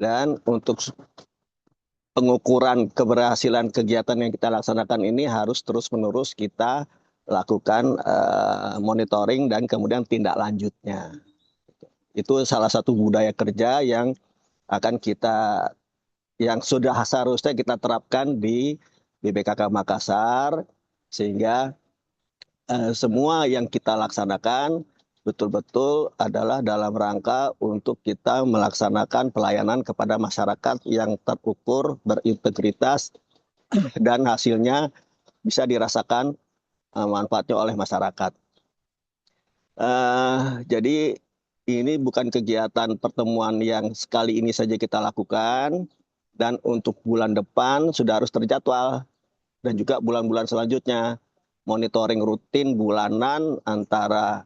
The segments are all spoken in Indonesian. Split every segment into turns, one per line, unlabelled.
Dan untuk pengukuran keberhasilan kegiatan yang kita laksanakan ini harus terus-menerus kita lakukan monitoring dan kemudian tindak lanjutnya. Itu salah satu budaya kerja yang akan kita yang sudah seharusnya kita terapkan di BPKK Makassar sehingga semua yang kita laksanakan betul-betul adalah dalam rangka untuk kita melaksanakan pelayanan kepada masyarakat yang terukur, berintegritas, dan hasilnya bisa dirasakan manfaatnya oleh masyarakat. Jadi ini bukan kegiatan pertemuan yang sekali ini saja kita lakukan, dan untuk bulan depan sudah harus terjadwal, dan juga bulan-bulan selanjutnya monitoring rutin bulanan antara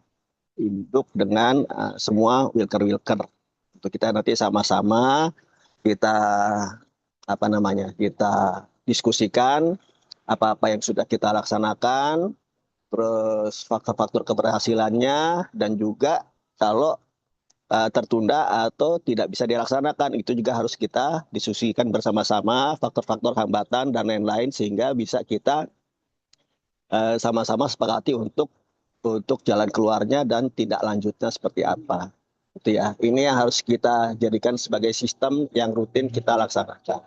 induk dengan semua wilker-wilker. Untuk kita nanti sama-sama kita kita diskusikan apa-apa yang sudah kita laksanakan, terus faktor-faktor keberhasilannya, dan juga kalau tertunda atau tidak bisa dilaksanakan itu juga harus kita diskusikan bersama-sama faktor-faktor hambatan dan lain-lain sehingga bisa kita sama-sama sepakati untuk jalan keluarnya dan tindak lanjutnya seperti apa. Itu ya. Ini yang harus kita jadikan sebagai sistem yang rutin kita laksanakan.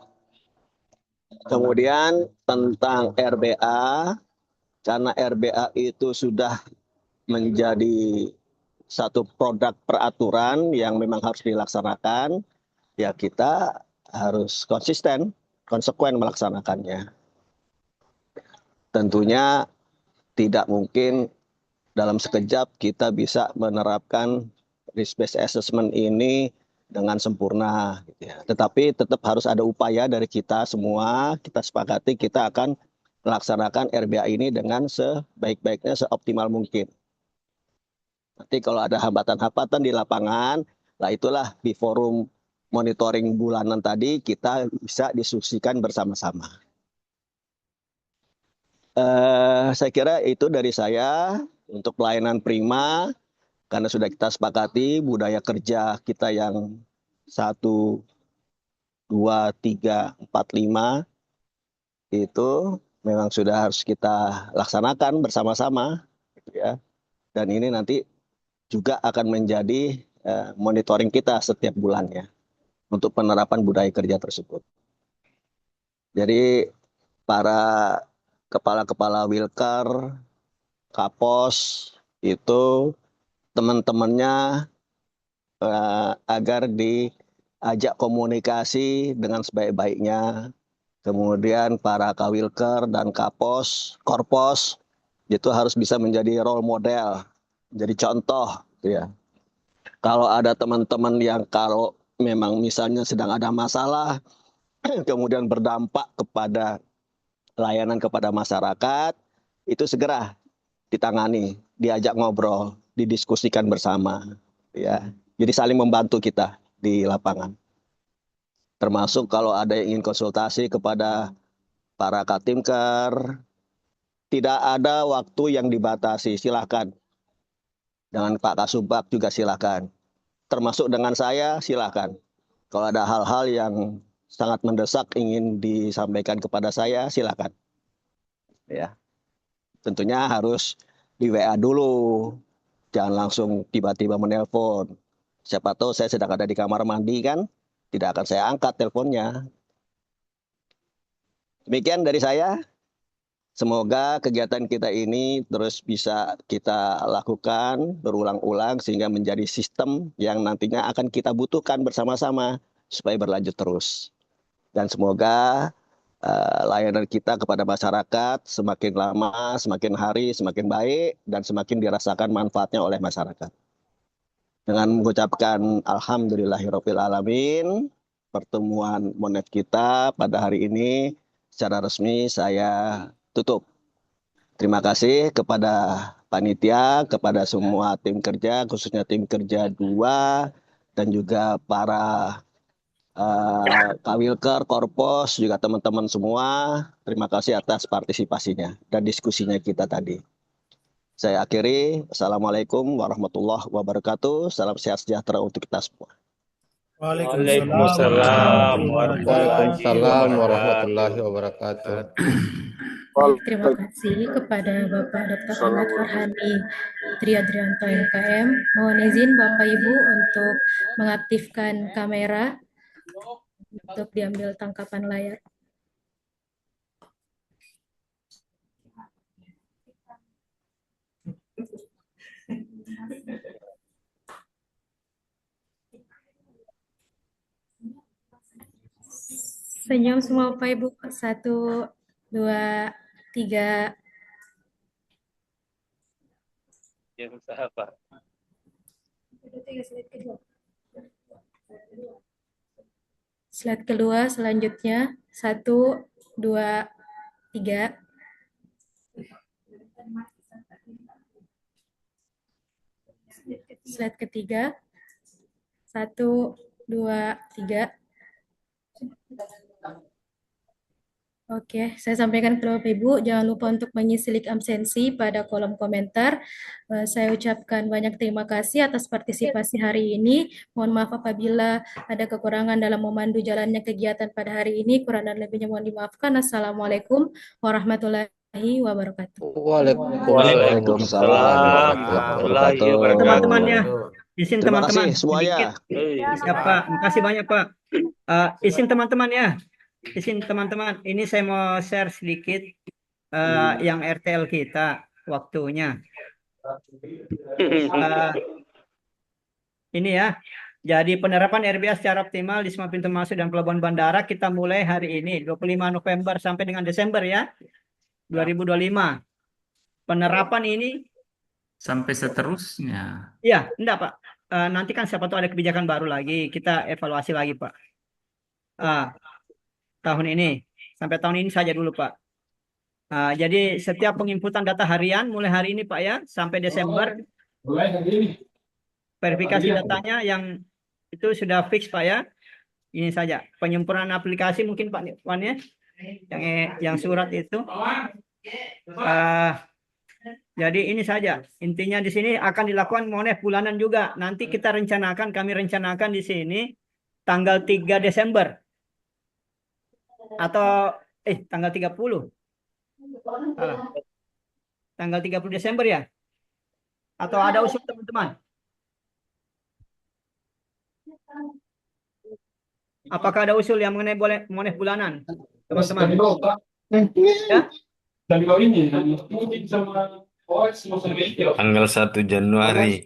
Kemudian tentang RBA, karena RBA itu sudah menjadi satu produk peraturan yang memang harus dilaksanakan, ya kita harus konsisten, konsekuen melaksanakannya. Tentunya tidak mungkin dalam sekejap kita bisa menerapkan risk-based assessment ini dengan sempurna. Gitu ya. Tetapi tetap harus ada upaya dari kita semua, kita sepakati kita akan melaksanakan RBA ini dengan sebaik-baiknya, seoptimal mungkin. Nanti kalau ada hambatan-hambatan di lapangan, lah itulah di forum monitoring bulanan tadi kita bisa diskusikan bersama-sama. Saya kira itu dari saya untuk pelayanan prima, karena sudah kita sepakati budaya kerja kita yang 1, 2, 3, 4, 5 itu memang sudah harus kita laksanakan bersama-sama, gitu ya. Dan ini nanti juga akan menjadi monitoring kita setiap bulannya untuk penerapan budaya kerja tersebut. Jadi para kepala-kepala Wilker, Kapos itu teman-temannya agar diajak komunikasi dengan sebaik-baiknya. Kemudian para Kawilker dan Kapos, Korpos itu harus bisa menjadi role model, jadi contoh, gitu ya. Kalau ada teman-teman yang kalau memang misalnya sedang ada masalah, kemudian berdampak kepada layanan kepada masyarakat, itu segera ditangani, diajak ngobrol, didiskusikan bersama, ya. Jadi saling membantu kita di lapangan. Termasuk kalau ada yang ingin konsultasi kepada para Katimker, tidak ada waktu yang dibatasi, silakan. Dengan Pak Kasubag juga silakan. Termasuk dengan saya, silakan. Kalau ada hal-hal yang sangat mendesak ingin disampaikan kepada saya, silakan. Ya, tentunya harus di WA dulu, jangan langsung tiba-tiba menelpon. Siapa tahu saya sedang ada di kamar mandi kan, tidak akan saya angkat teleponnya. Demikian dari saya. Semoga kegiatan kita ini terus bisa kita lakukan berulang-ulang sehingga menjadi sistem yang nantinya akan kita butuhkan bersama-sama supaya berlanjut terus. Dan semoga layanan kita kepada masyarakat semakin lama, semakin hari, semakin baik, dan semakin dirasakan manfaatnya oleh masyarakat. Dengan mengucapkan Alhamdulillahirabbil alamin, pertemuan Monet kita pada hari ini secara resmi saya tutup. Terima kasih kepada panitia, kepada semua tim kerja, khususnya tim kerja 2, dan juga para Kawilker, Korpos, juga teman-teman semua. Terima kasih atas partisipasinya dan diskusinya kita tadi. Saya akhiri. Assalamualaikum warahmatullahi wabarakatuh. Salam sehat sejahtera untuk kita semua.
Waalaikumsalam
Waalaikumsalam
warahmatullahi wabarakatuh.
warahmatullahi
Waalaikumsalam warahmatullahi
wabarakatuh.
wabarakatuh.
Baik, terima kasih kepada Bapak Dr. Ahmad Farhani Triadrianto MKM. Mohon izin Bapak Ibu untuk mengaktifkan kamera untuk diambil tangkapan layar. Senyum semua Bapak Ibu. 1, 2, 3.
Ya, usaha Pak.
Slide kedua selanjutnya. 1, 2, 3. Slide ketiga. 1, 2, 3. Oke, saya sampaikan kepada Bapak Ibu, jangan lupa untuk mengisi link absensi pada kolom komentar. Saya ucapkan banyak terima kasih atas partisipasi hari ini. Mohon maaf apabila ada kekurangan dalam memandu jalannya kegiatan pada hari ini. Kurang dan lebihnya mohon dimaafkan. Assalamualaikum warahmatullahi wabarakatuh.
Waalaikumsalam
Waalaikumsalam
warahmatullahi
warahmatullahi
wabarakatuh.
Teman-temannya,
wabarakatuh.
izin
Terima
teman-teman
kasih semuanya.
sedikit. Ya Pak, makasih banyak Pak. Izin teman-teman ya, izin teman-teman. Ini saya mau share sedikit yang RTL kita waktunya. Ini ya. Jadi penerapan RBA secara optimal di semua pintu masuk dan pelabuhan bandara kita mulai hari ini 25 November sampai dengan Desember ya 2025. Penerapan ini
Sampai seterusnya.
ya, enggak Pak. Nanti kan siapa tahu ada kebijakan baru lagi, kita evaluasi lagi Pak. Tahun ini sampai tahun ini saja dulu Pak. Jadi setiap penginputan data harian mulai hari ini Pak ya sampai Desember. Verifikasi datanya yang itu sudah fix Pak ya. Ini saja penyempurnaan aplikasi mungkin Pak Wan ya. Yang surat itu. Jadi ini saja intinya di sini akan dilakukan monef bulanan juga. Nanti kita kami rencanakan di sini tanggal 3 Desember atau tanggal 30. Tanggal 30 Desember ya? Atau ada usul teman-teman? Apakah ada usul yang mengenai monef bulanan? Teman-teman. Ya?
Tanggal 1 Januari.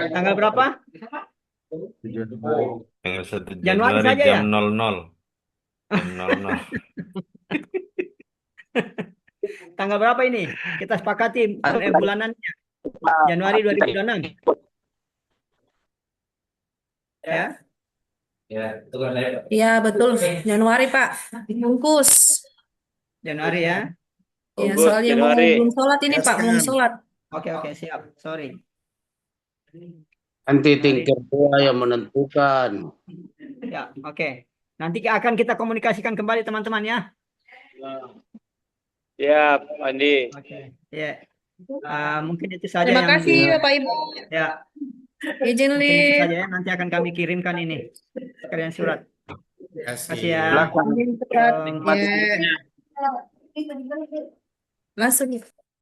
Tanggal berapa?
Tanggal 1
Januari
Januari
saja ya?
jam 00. Jam 00.
Tanggal berapa ini? Kita sepakati bulanannya. Januari 2026. Ya.
Ya, betul. Januari, Pak. Bungkus.
Januari ya.
Ya,
Bungkus,
soalnya
Januari.
belum sholat ini, Pak. Belum sholat.
Oke, siap. Sorry.
Nanti tingkat dua yang menentukan.
Ya, oke. Nanti akan kita komunikasikan kembali teman-teman ya.
Ya, Andi.
Oke. Ya. Mungkin itu saja
Terima
yang
kasih, Bapak Ibu.
ya.
Izin
Mungkin itu
lihat.
saja ya. Nanti akan kami kirimkan ini sekalian surat. Terima kasih ya.
Belakang.
Ya. Langsung.